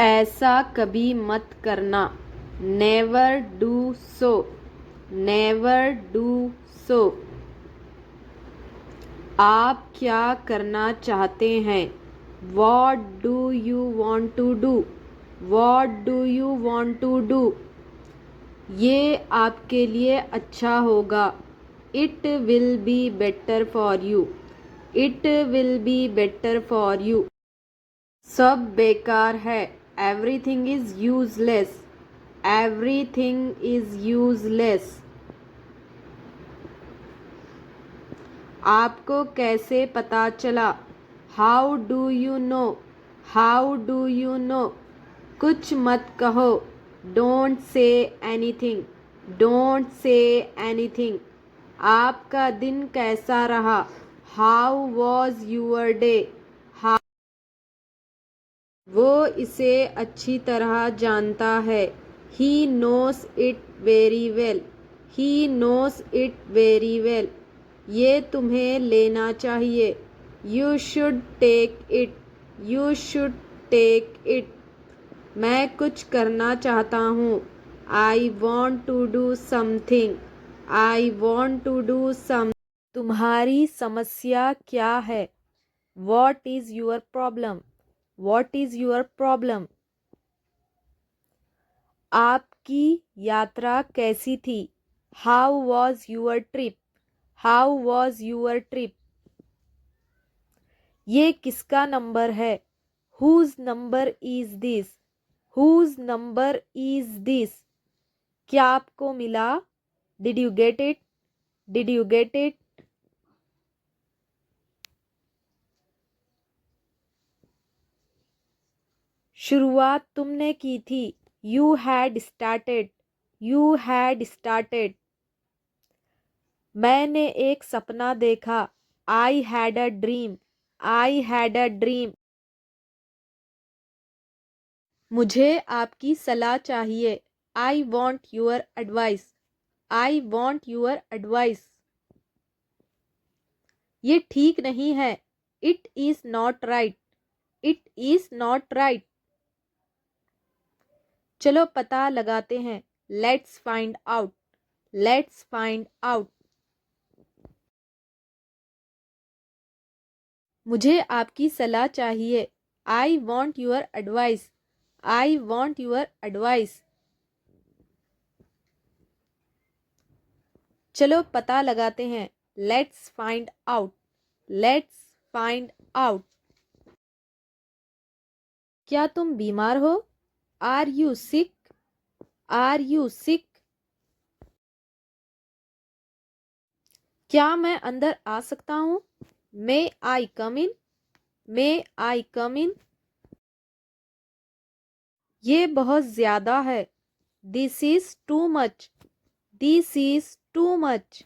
ऐसा कभी मत करना। Never do so. Never do so. आप क्या करना चाहते हैं? What do you want to do? What do you want to do? ये आपके लिए अच्छा होगा। It will be better for you. It will be better for you. सब बेकार है। Everything is useless. Everything is useless. आपको कैसे पता चला? How do you know? How do you know? कुछ मत कहो। Don't say anything. Don't say anything. आपका दिन कैसा रहा? How was your day? वो इसे अच्छी तरह जानता है। He knows it very well. He knows it very well. ये तुम्हें लेना चाहिए। You should take it. You should take it. मैं कुछ करना चाहता हूँ। I want to do something. I want to do some. तुम्हारी समस्या क्या है? What is your problem? What is your problem? आपकी यात्रा कैसी थी? How was your trip? How was your trip? ये किसका नंबर है? Whose number is this? Whose number is this? क्या आपको मिला? Did you get it? Did you get it? शुरुआत तुमने की थी। You had started. You had started. मैंने एक सपना देखा। I had a dream. I had a dream. मुझे आपकी सलाह चाहिए। I want your advice. I want your advice. ये ठीक नहीं है। It is not right. It is not right. चलो पता लगाते हैं। Let's find out. Let's find out. मुझे आपकी सलाह चाहिए। I want your advice. I want your advice. चलो पता लगाते हैं। Let's find out. Let's find out. क्या तुम बीमार हो? Are you sick? Are you sick? क्या मैं अंदर आ सकता हूँ? मे आई कम इन? मे आई कम इन? ये बहुत ज्यादा है। This is too much. This is too much.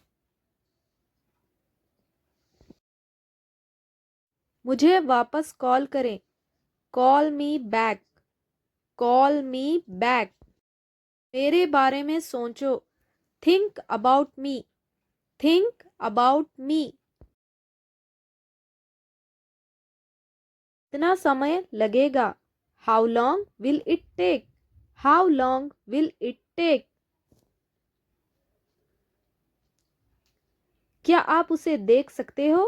मुझे वापस कॉल करें। Call me back. Call me back. मेरे बारे में सोचो। Think about me. Think about me. कितना समय लगेगा? How long will it take? How long will it take? क्या आप उसे देख सकते हो?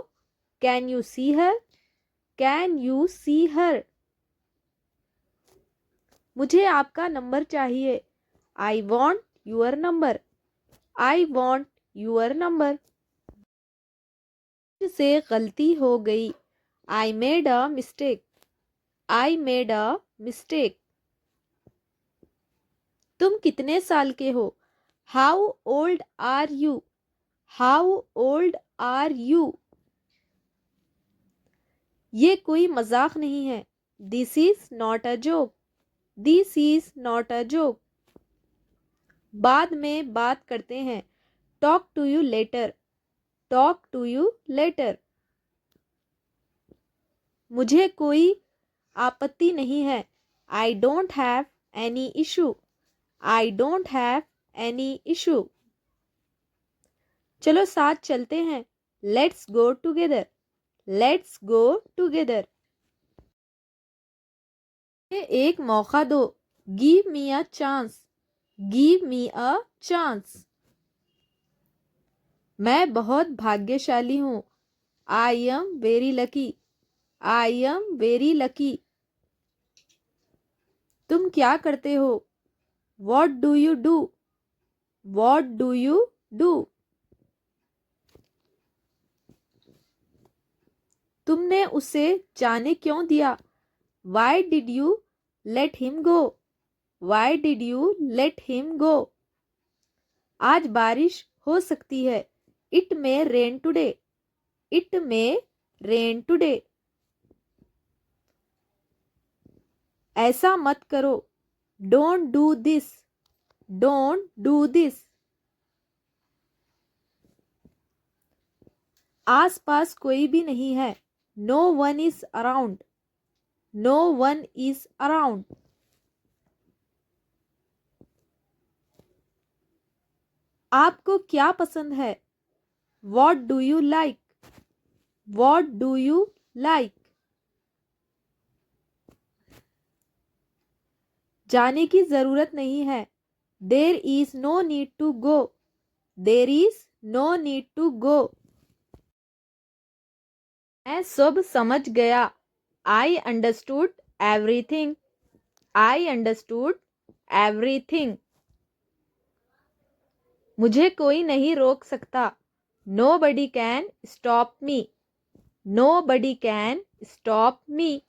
Can you see her? Can you see her? मुझे आपका नंबर चाहिए। I want your number. I want your number. मुझसे गलती हो गई। I made a mistake. I made a mistake. तुम कितने साल के हो? How old are you? How old are you? ये कोई मजाक नहीं है। This is not a joke. This is not a joke. बाद में बात करते हैं। Talk to you later. Talk to you later. मुझे कोई आपत्ति नहीं है। I don't have any issue. I don't have any issue. चलो साथ चलते हैं। Let's go together. Let's go together. एक मौका दो, give me a chance, give me a chance. मैं बहुत भाग्यशाली हूँ, I am very lucky, I am very lucky. तुम क्या करते हो, what do you do, what do you do. तुमने उसे जाने क्यों दिया, why did you let him go, why did you let him go. आज बारिश हो सकती है, it may rain today, it may rain today. ऐसा मत करो, don't do this, don't do this. आस पास कोई भी नहीं है, no one is around, no one is around. आपको क्या पसंद है, what do you like, what do you like. जाने की जरूरत नहीं है, there is no need to go, there is no need to go. मैं सब समझ गया, I understood everything, I understood everything. मुझे कोई नहीं रोक सकता, nobody can stop me, nobody can stop me.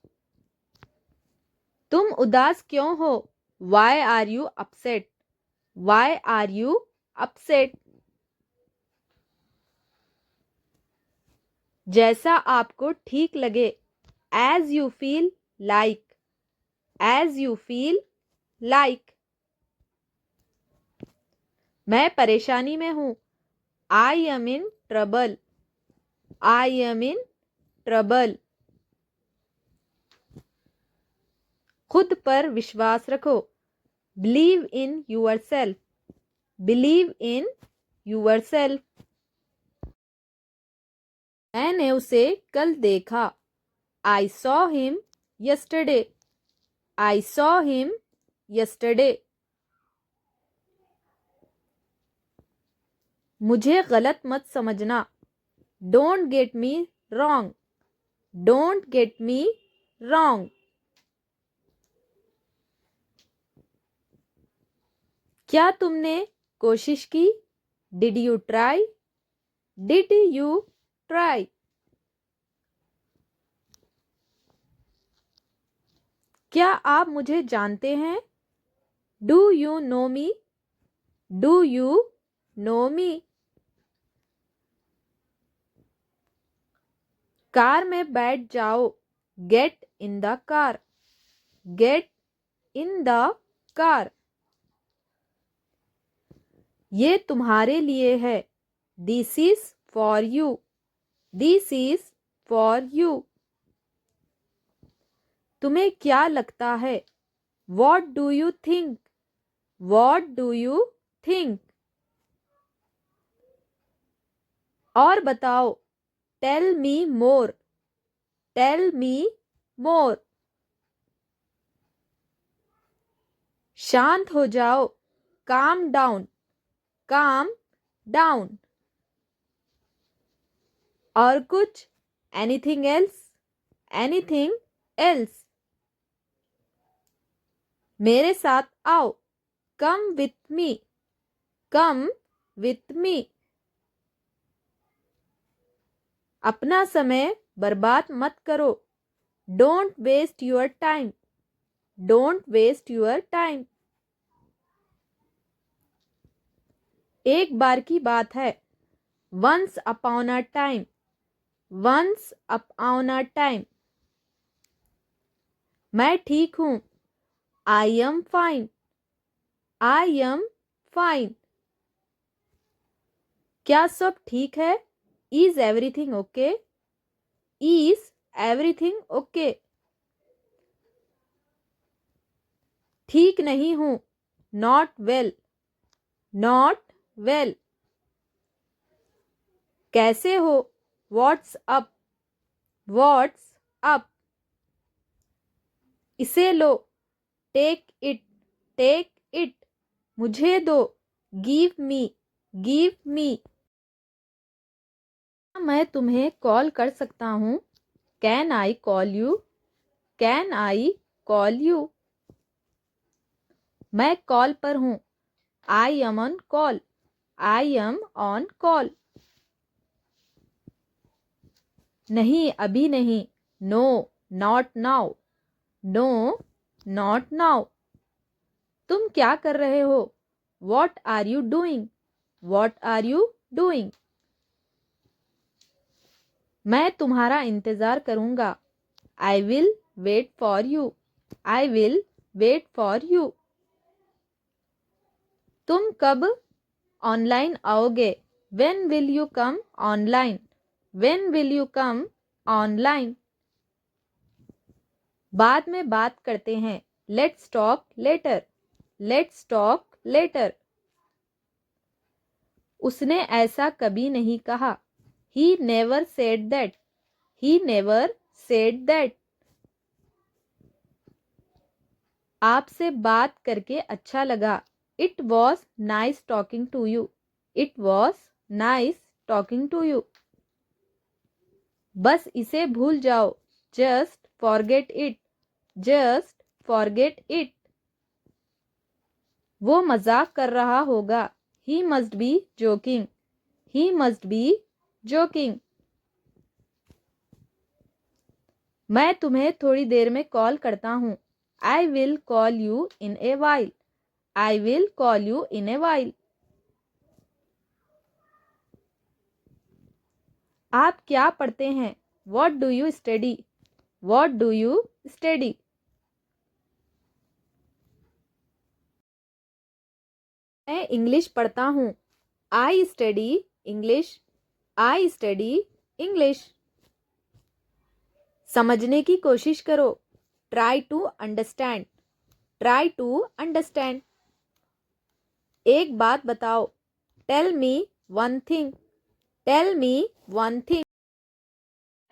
तुम उदास क्यों हो, why are you upset, why are you upset. जैसा आपको ठीक लगे, as you feel like, as you feel like. मैं परेशानी में हूं, I am in trouble, I am in trouble. खुद पर विश्वास रखो, believe in yourself, believe in yourself. मैंने उसे कल देखा, I saw him yesterday, I saw him yesterday. मुझे गलत मत समझना, don't get me wrong, don't get me wrong. क्या तुमने कोशिश की, did you try, did you try. क्या आप मुझे जानते हैं, do you no me, do you no me. Car में बैठ जाओ, get in the car, get in the car. ये तुम्हारे लिए है, this is for you, this is for you. तुम्हें क्या लगता है, what do you think, what do you think. और बताओ, टेल मी मोर, टेल मी मोर। शांत हो जाओ, काम डाउन, काम डाउन। और कुछ, एनीथिंग एल्स, एनीथिंग एल्स। मेरे साथ आओ, come with me, come with me. अपना समय बर्बाद मत करो, don't waste your time, don't waste your time. एक बार की बात है, once upon a time, once upon a time. मैं ठीक हूं, I am fine, I am fine. क्या सब ठीक है, is everything okay, is everything okay. ठीक नहीं हूं, नॉट वेल, नॉट वेल। कैसे हो, व्हाट्स अप, व्हाट्स अप। इसे लो, टेक इट, टेक इट, मुझे दो, गिव मी, गिव मी। मैं तुम्हें कॉल कर सकता हूँ? Can I call you, can I call you. मैं कॉल पर हूँ, I am on call, I am on call. नहीं, अभी नहीं, no, not now, no, not now. तुम क्या कर रहे हो? What are you doing, what are you doing. मैं तुम्हारा इंतज़ार करूँगा, I will wait for you, I will wait for you. तुम कब ऑनलाइन आओगे? When will you come online, when will you come online. बाद में बात करते हैं, let's talk later, let's talk later. उसने ऐसा कभी नहीं कहा, he never said that, he never said that. आपसे बात करके अच्छा लगा, it was nice talking to you, it was nice talking to you. बस इसे भूल जाओ, just forget it, just forget it. वो मजाक कर रहा होगा, he must be joking, he must be joking. मैं तुम्हें थोड़ी देर में कॉल करता हूँ, I will call you in a while, I will call you in a while. आप क्या पढ़ते हैं? What do you study, what do you study. मैं इंग्लिश पढ़ता हूँ, I study English, I study English. समझने की कोशिश करो, try to understand, try to understand. एक बात बताओ, tell me one thing, tell me one thing.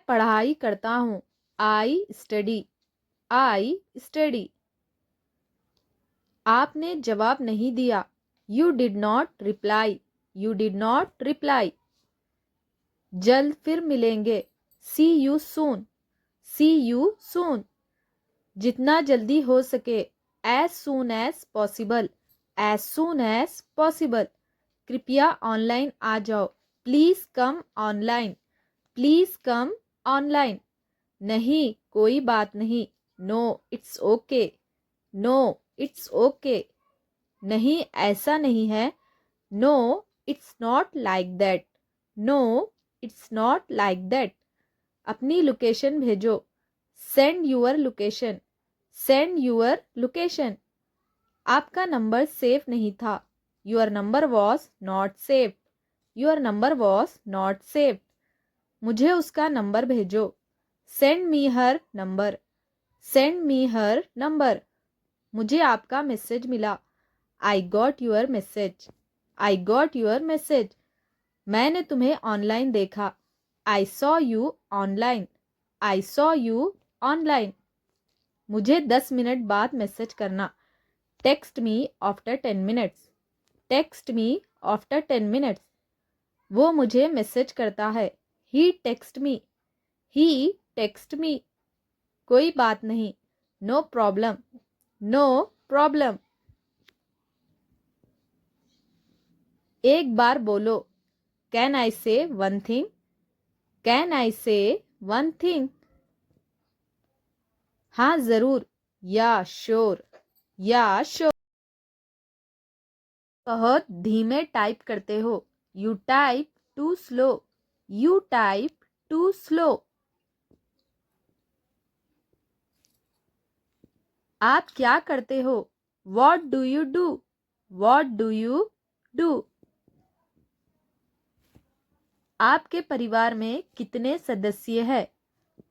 पढ़ाई करता हूँ, आई स्टडी, आई स्टडी। आपने जवाब नहीं दिया, you did not reply, you did not reply. जल्द फिर मिलेंगे, सी you soon, C you soon. जितना जल्दी हो सके, as soon as possible, as soon as possible. कृपया ऑनलाइन आ जाओ, please come online, please come online. नहीं, कोई बात नहीं, no it's okay, no it's okay. नहीं, ऐसा नहीं है, no it's not like that, no it's not like that. अपनी लोकेशन भेजो, send your location, send your location. आपका नंबर सेफ नहीं था, your number was not safe, your number was not safe. मुझे उसका नंबर भेजो, सेंड मी हर number, send me हर number. मुझे आपका मैसेज मिला, I got your message, I got your message. मैंने तुम्हें ऑनलाइन देखा, I saw you online, I saw you online. मुझे 10 मिनट बाद मैसेज करना, text me after 10 minutes, text me after 10 minutes. वो मुझे मैसेज करता है, ही टेक्स्ट मी, ही टेक्स्ट मी। कोई बात नहीं, नो प्रॉब्लम, नो प्रॉब्लम। एक बार बोलो, कैन आई से वन थिंग, कैन आई से वन थिंग। हाँ ज़रूर, या श्योर, या श्योर। बहुत धीमे टाइप करते हो, you type two slow, you type two slow. आप क्या करते हो? What do you do, what do you do. आपके परिवार में कितने सदस्य हैं?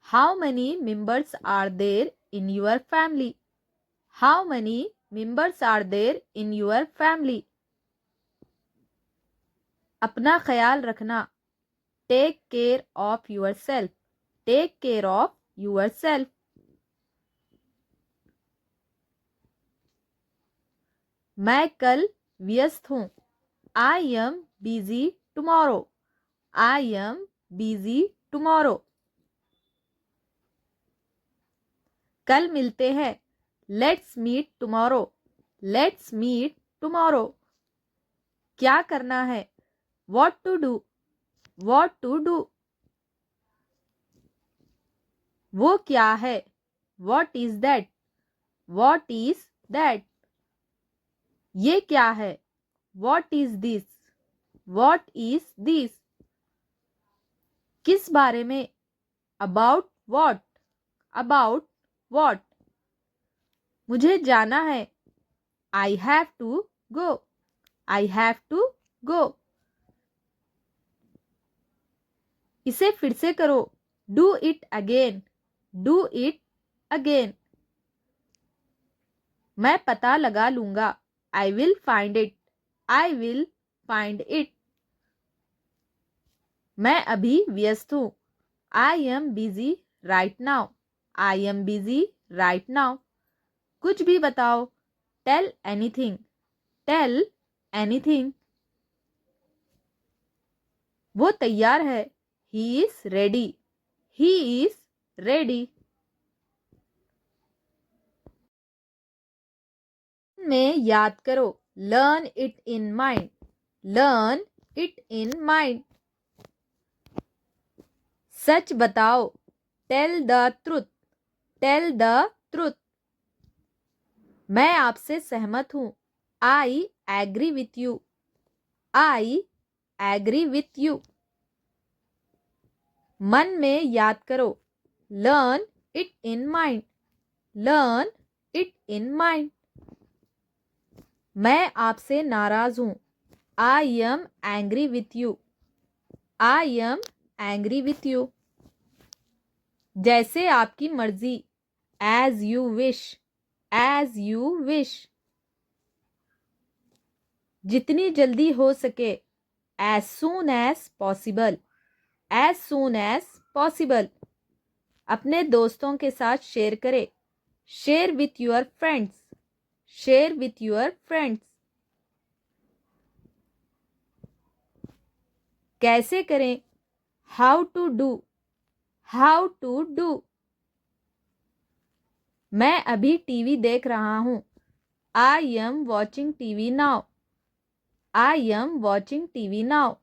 How many members are there in your family? How many members are there in your family? अपना ख्याल रखना, take care of yourself, take care of yourself. मैं कल व्यस्त हूँ। I am busy tomorrow. I am busy tomorrow. कल मिलते हैं। Let's meet tomorrow. Let's meet tomorrow. क्या करना है? What to do. What to do. वो क्या है? What is that. What is that. ये क्या है? What is this. What is this. किस बारे में? About what. About what. मुझे जाना है। I have to go. I have to go. इसे फिर से करो। Do it again. Do it again. मैं पता लगा लूंगा। I will find it. I will find it. मैं अभी व्यस्त हूँ। I am busy right now. I am busy right now. कुछ भी बताओ। Tell anything. Tell anything. वो तैयार है। He is ready. He is ready. में याद करो। Learn it in mind. Learn it in mind. सच बताओ। Tell the truth. Tell the truth. मैं आपसे सहमत हूँ। I agree with you. I agree with you. मन में याद करो। Learn it in mind. Learn it in mind. मैं आपसे नाराज हूँ। I am angry with you. I am angry with you. जैसे आपकी मर्जी। As you wish. As you wish. जितनी जल्दी हो सके। As soon as possible. As soon as possible. अपने दोस्तों के साथ शेयर करें। Share with your friends. Share with your friends. कैसे करें? How to do. How to do. मैं अभी टीवी देख रहा हूँ। I am watching TV now. I am watching TV now.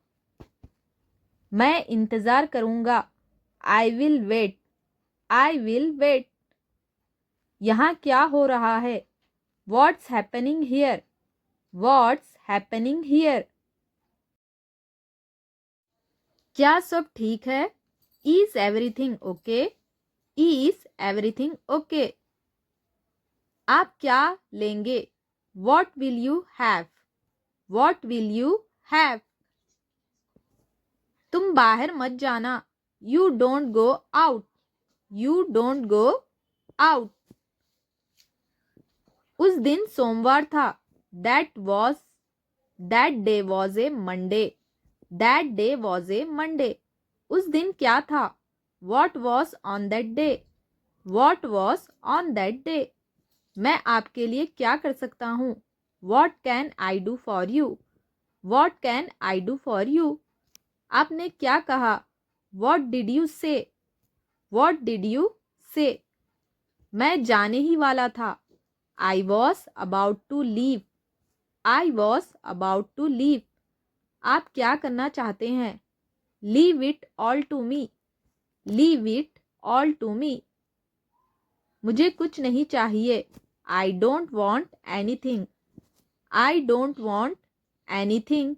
मैं इंतज़ार करूँगा। I will wait. I will wait. यहाँ क्या हो रहा है? What's happening here? What's happening here? क्या सब ठीक है? Is everything okay? Is everything okay? आप क्या लेंगे? What will you have? What will you have? तुम बाहर मत जाना। You don't go out. You don't go out. उस दिन सोमवार था। That day was a Monday. That day was a Monday. उस दिन क्या था? What was on that day? What was on that day? मैं आपके लिए क्या कर सकता हूँ? What can I do for you? What can I do for you? आपने क्या कहा? What did you say? What did you say? मैं जाने ही वाला था। I was about to leave. I was about to leave. आप क्या करना चाहते हैं? Leave it all to me. Leave it all to me. मुझे कुछ नहीं चाहिए। I don't want anything. I don't want anything.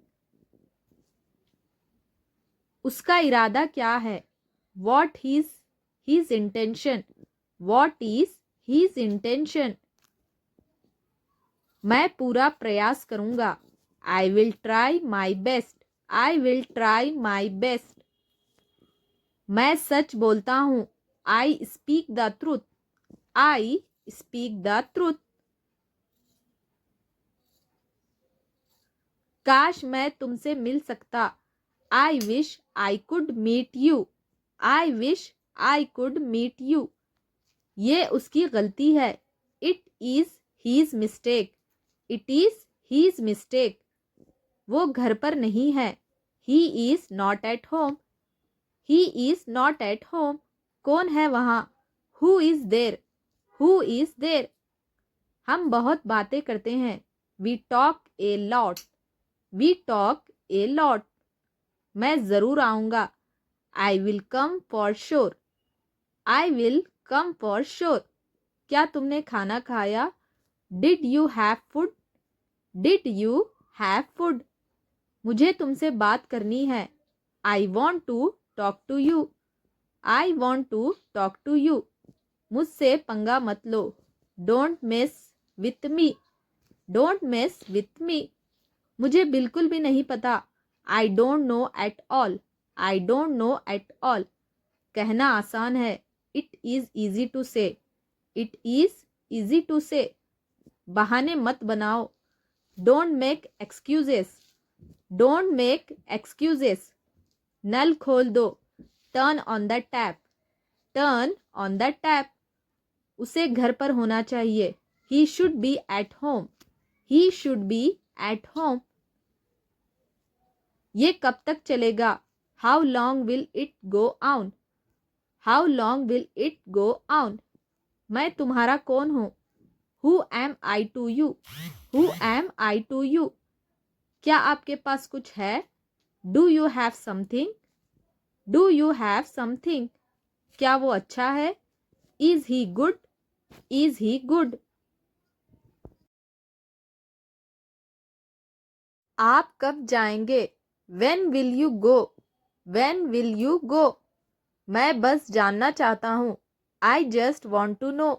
उसका इरादा क्या है? What is his intention? What is his intention? मैं पूरा प्रयास करूँगा। I will try my best. I will try my best. मैं सच बोलता हूँ। I speak the truth. I speak the truth. काश मैं तुमसे मिल सकता। I wish I could meet you. I wish I could meet you. ये उसकी गलती है। It is his mistake. It is he is mistake, वो घर पर नहीं है। He is not at home, he is not at home, कौन है वहाँ? Who is there, who is there, हम बहुत बातें करते हैं। We talk a lot, we talk a lot, मैं ज़रूर आऊँगा। I will come for sure, I will come for sure, क्या तुमने खाना खाया? Did you have food, did you have food, मुझे तुमसे बात करनी है। I want to talk to you, I want to talk to you, मुझसे पंगा मत लो। Don't mess with me, don't mess with me, मुझे बिल्कुल भी नहीं पता। I don't know at all, I don't know at all, कहना आसान है। It is easy to say, it is easy to say, बहाने मत बनाओ। Don't make excuses, don't make excuses, नल खोल दो। Turn on the tap, turn on the tap, उसे घर पर होना चाहिए। He should be at home, he should be at home, ये कब तक चलेगा? How long will it go on, how long will it go on, मैं तुम्हारा कौन हूँ? Who am I to you, who am I to you, क्या आपके पास कुछ है? Do you have something, do you have something, क्या वो अच्छा है? Is he good, is he good, आप कब जाएंगे? When will you go, when will you go, मैं बस जानना चाहता हूँ। I just want to know,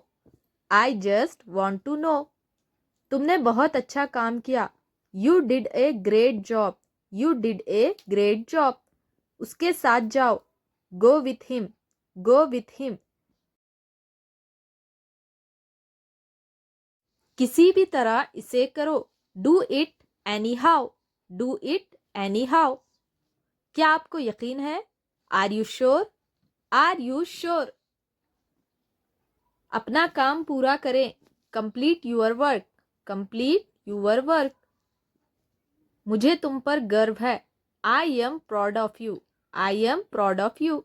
I just want to know, तुमने बहुत अच्छा काम किया। You did a great job, you did a great job, उसके साथ जाओ। Go with him, go with him, किसी भी तरह इसे करो। Do it anyhow, do it anyhow, क्या आपको यकीन है? Are you sure, are you sure, अपना काम पूरा करें। Complete your work, complete your work, मुझे तुम पर गर्व है। I am proud of you, I am proud of you,